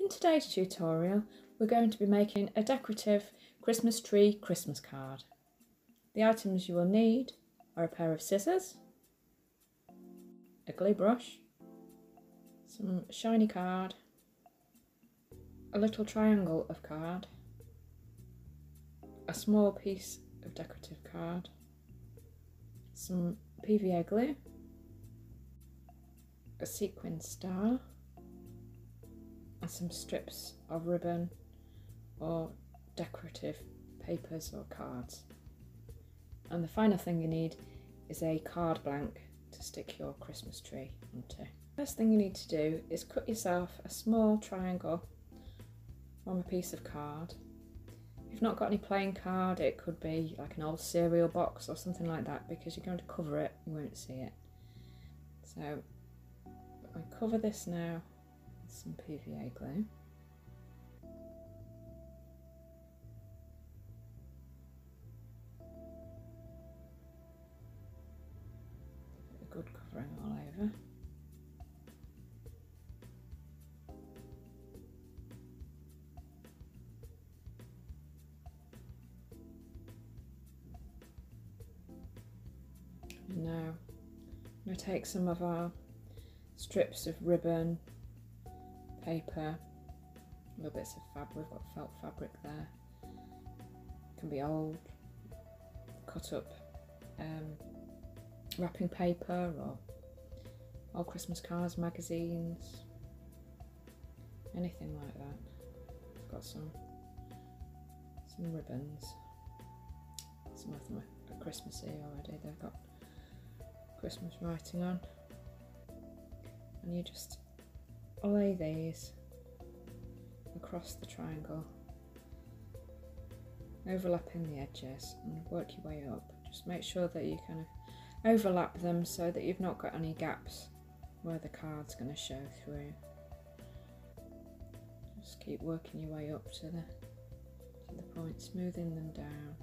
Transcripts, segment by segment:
In today's tutorial, we're going to be making a decorative Christmas tree Christmas card. The items you will need are a pair of scissors, a glue brush, some shiny card, a little triangle of card, a small piece of decorative card, some PVA glue, a sequin star, and some strips of ribbon or decorative papers or cards. And the final thing you need is a card blank to stick your Christmas tree onto. First thing you need to do is cut yourself a small triangle from a piece of card. If you've not got any plain card, it could be like an old cereal box or something like that, because you're going to cover it, you won't see it. So I cover this now with some PVA glue. A good covering all over. And now I'm going to take some of our strips of ribbon, paper, little bits of fabric. We've got felt fabric there. It can be old, cut up wrapping paper or old Christmas cards, magazines, anything like that. I've got some ribbons. Some of them are Christmassy already. They've got Christmas writing on. And you just lay these across the triangle, overlapping the edges, and work your way up. Just make sure that you kind of overlap them so that you've not got any gaps where the card's going to show through. Just keep working your way up to the point, smoothing them down.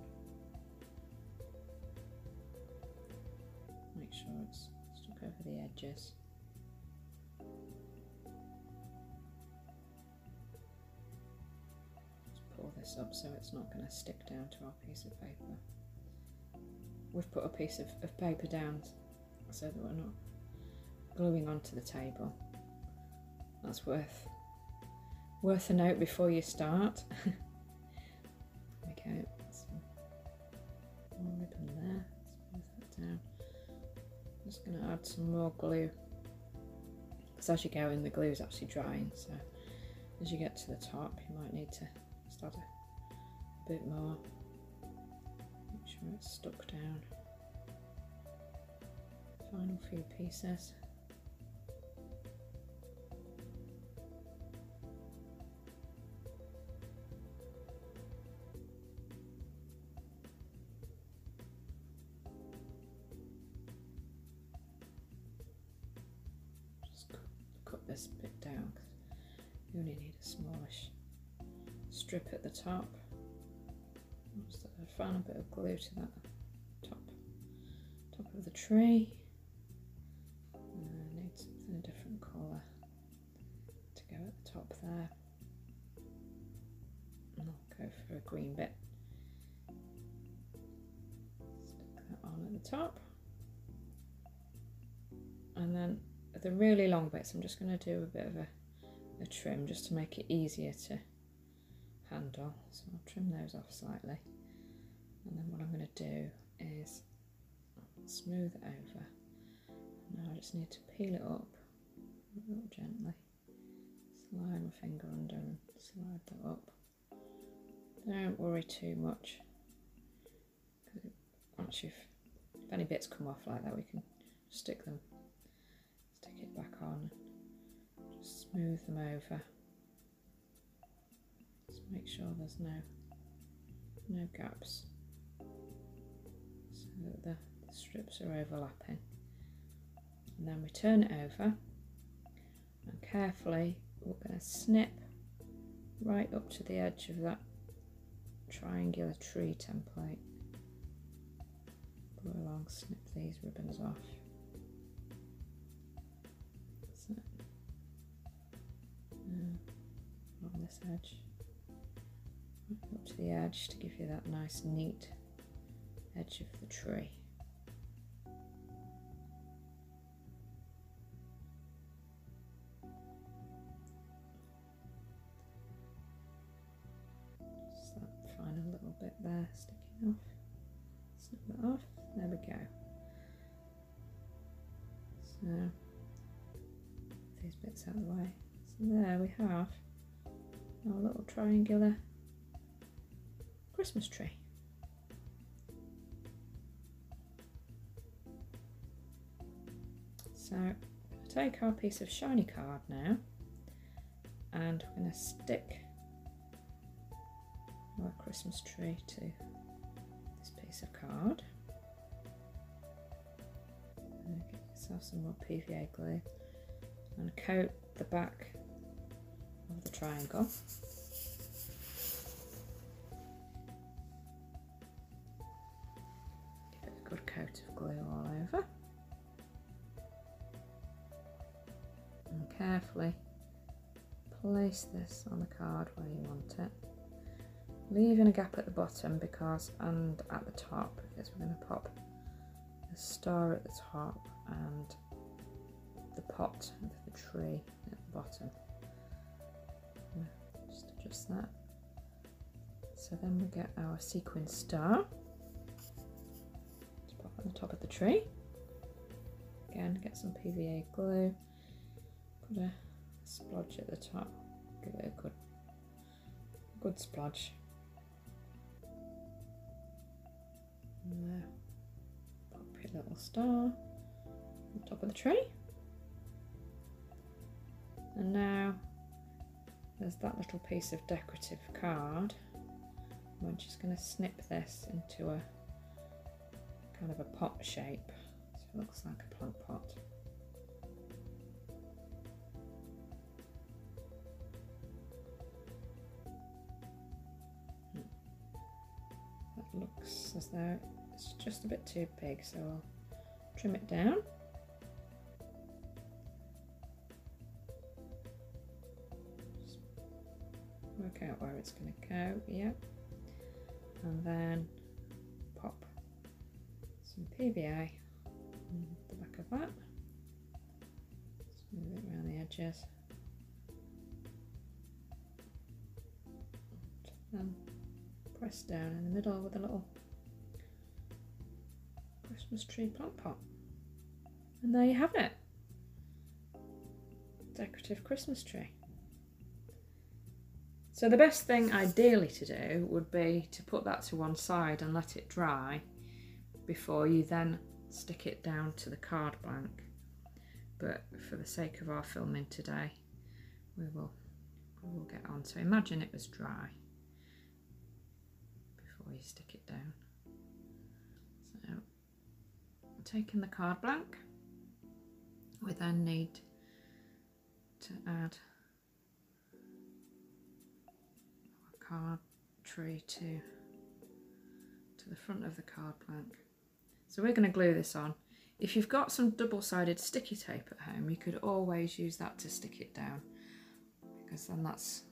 Make sure it's stuck over the edges. Pull this up so it's not going to stick down to our piece of paper. We've put a piece of paper down so that we're not gluing onto the table. That's worth a note before you start. Okay, some more ribbon there. Smooth that down. I'm just going to add some more glue, because as you go in, the glue is actually drying, so as you get to the top you might need to start a bit more. Make sure it's stuck down. Final few pieces. Just cut this bit down, because you only need a smallish strip at the top. Just find a bit of glue to that top of the tree. I need something a different colour to go at the top there. And I'll go for a green bit. Stick that on at the top. And then the really long bits, I'm just going to do a bit of a trim just to make it easier to handle. So I'll trim those off slightly. And then what I'm going to do is smooth it over. Now I just need to peel it up real gently. Slide my finger under and slide that up. Don't worry too much, because once if any bits come off like that, we can stick it back on. Just smooth them over. Just make sure there's no gaps, so that the strips are overlapping. And then we turn it over, and carefully we're going to snip right up to the edge of that triangular tree template. Go along, snip these ribbons off. That's it. this edge up to the edge to give you that nice neat edge of the tree. Just that final little bit there sticking off. Snip that off. There we go. So these bits out of the way. So there we have our little triangular Christmas tree. So I'm going to take our piece of shiny card now, and we're going to stick our Christmas tree to this piece of card. Get yourself some more PVA glue and coat the back of the triangle. Give it a good coat of glue all over. And carefully place this on the card where you want it, leaving a gap at the bottom and at the top, because we're going to pop a star at the top and the pot of the tree at the bottom. Just adjust that. So then we get our sequin star to pop on the top of the tree. Again, get some PVA glue, put a splodge at the top, give it a good splodge. And there, pop your little star on the top of the tree. And now there's that little piece of decorative card. We're just going to snip this into a kind of a pot shape, so it looks like a plant pot. That looks as though it's just a bit too big, so I'll trim it down. Work out where it's going to go, yeah, and then pop some PVA on the back of that, smooth it around the edges, and press down in the middle with a little Christmas tree plant pot, and there you have it, decorative Christmas tree. So the best thing ideally to do would be to put that to one side and let it dry before you then stick it down to the card blank. But for the sake of our filming today, we will get on. So imagine it was dry before you stick it down. So taking the card blank, we then need to add card tree to the front of the card blank. So we're going to glue this on. If you've got some double-sided sticky tape at home, you could always use that to stick it down, because then that's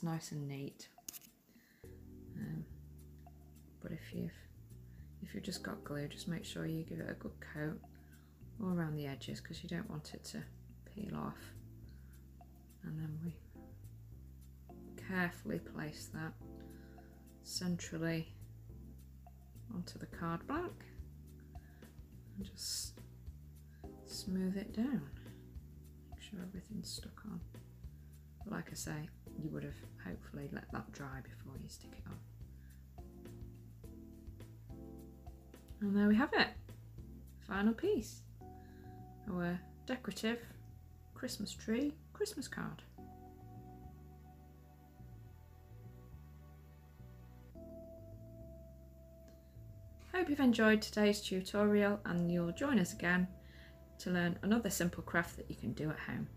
nice and neat. But if you've just got glue, just make sure you give it a good coat all around the edges, because you don't want it to peel off. And then we carefully place that centrally onto the card blank and just smooth it down. Make sure everything's stuck on. But like I say, you would have hopefully let that dry before you stick it on. And there we have it, final piece, our decorative Christmas tree Christmas card. Hope you've enjoyed today's tutorial, and you'll join us again to learn another simple craft that you can do at home.